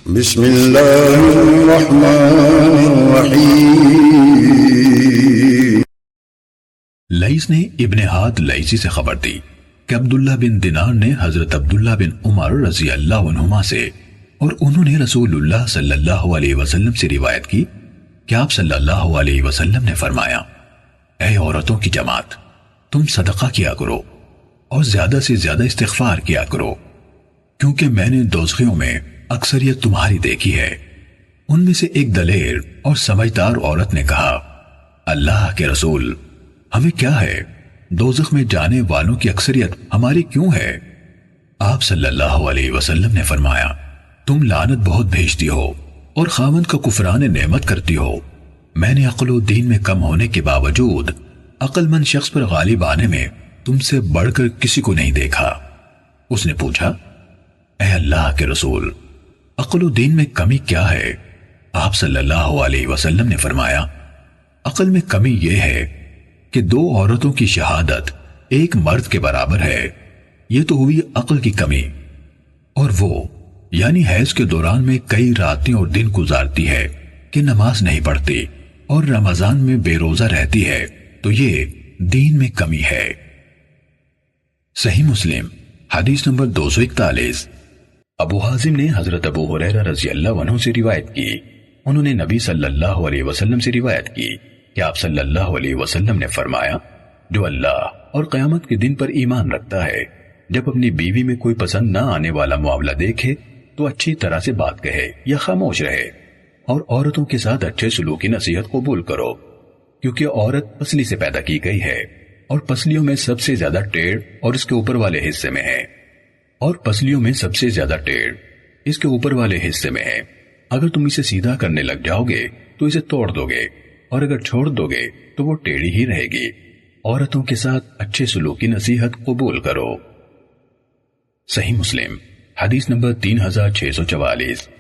بسم اللہ الرحمن الرحیم۔ لئیس نے ابن ہاد لئیسی سے خبر دی کہ عبداللہ بن دینار نے حضرت عبداللہ بن عمر رضی اللہ عنہما سے اور انہوں نے رسول اللہ صلی اللہ علیہ وسلم سے روایت کی کہ آپ صلی اللہ علیہ وسلم نے فرمایا، اے عورتوں کی جماعت، تم صدقہ کیا کرو اور زیادہ سے زیادہ استغفار کیا کرو، کیونکہ میں نے دوزخیوں میں اکثریت تمہاری دیکھی ہے۔ ان میں سے ایک دلیر اور سمجھدار عورت نے کہا، اللہ کے رسول، ہمیں کیا ہے؟ دوزخ میں جانے والوں کی اکثریت ہماری کیوں ہے؟ آپ صلی اللہ علیہ وسلم نے فرمایا، تم لعنت بہت بھیجتی ہو اور خاوند کا کفران نعمت کرتی ہو۔ میں نے عقل و دین میں کم ہونے کے باوجود عقل مند شخص پر غالب آنے میں تم سے بڑھ کر کسی کو نہیں دیکھا۔ اس نے پوچھا، اے اللہ کے رسول، عقل و دین میں کمی کیا ہے؟ آپ صلی اللہ علیہ وسلم نے فرمایا، عقل میں کمی یہ ہے کہ دو عورتوں کی شہادت ایک مرد کے برابر ہے، یہ تو ہوئی عقل کی کمی۔ اور وہ یعنی حیض کے دوران میں کئی راتیں اور دن گزارتی ہے کہ نماز نہیں پڑھتی اور رمضان میں بے روزہ رہتی ہے، تو یہ دین میں کمی ہے۔ صحیح مسلم حدیث نمبر 241۔ ابو حازم نے حضرت ابو ہریرہ رضی اللہ عنہ سے روایت کی، انہوں نے نبی صلی اللہ علیہ وسلم سے روایت کی کہ آپ صلی اللہ علیہ وسلم نے فرمایا، جو اللہ اور قیامت کے دن پر ایمان رکھتا ہے، جب اپنی بیوی میں کوئی پسند نہ آنے والا معاملہ دیکھے تو اچھی طرح سے بات کہے یا خاموش رہے، اور عورتوں کے ساتھ اچھے سلوک کی نصیحت قبول کرو، کیونکہ عورت پسلی سے پیدا کی گئی ہے اور پسلیوں میں سب سے زیادہ ٹیڑھ اور اس کے اوپر والے حصے میں ہے، اگر تم اسے سیدھا کرنے لگ جاؤ گے تو اسے توڑ دو گے، اور اگر چھوڑ دو گے تو وہ ٹیڑھی ہی رہے گی۔ عورتوں کے ساتھ اچھے سلوک کی نصیحت قبول کرو۔ صحیح مسلم حدیث نمبر 3644۔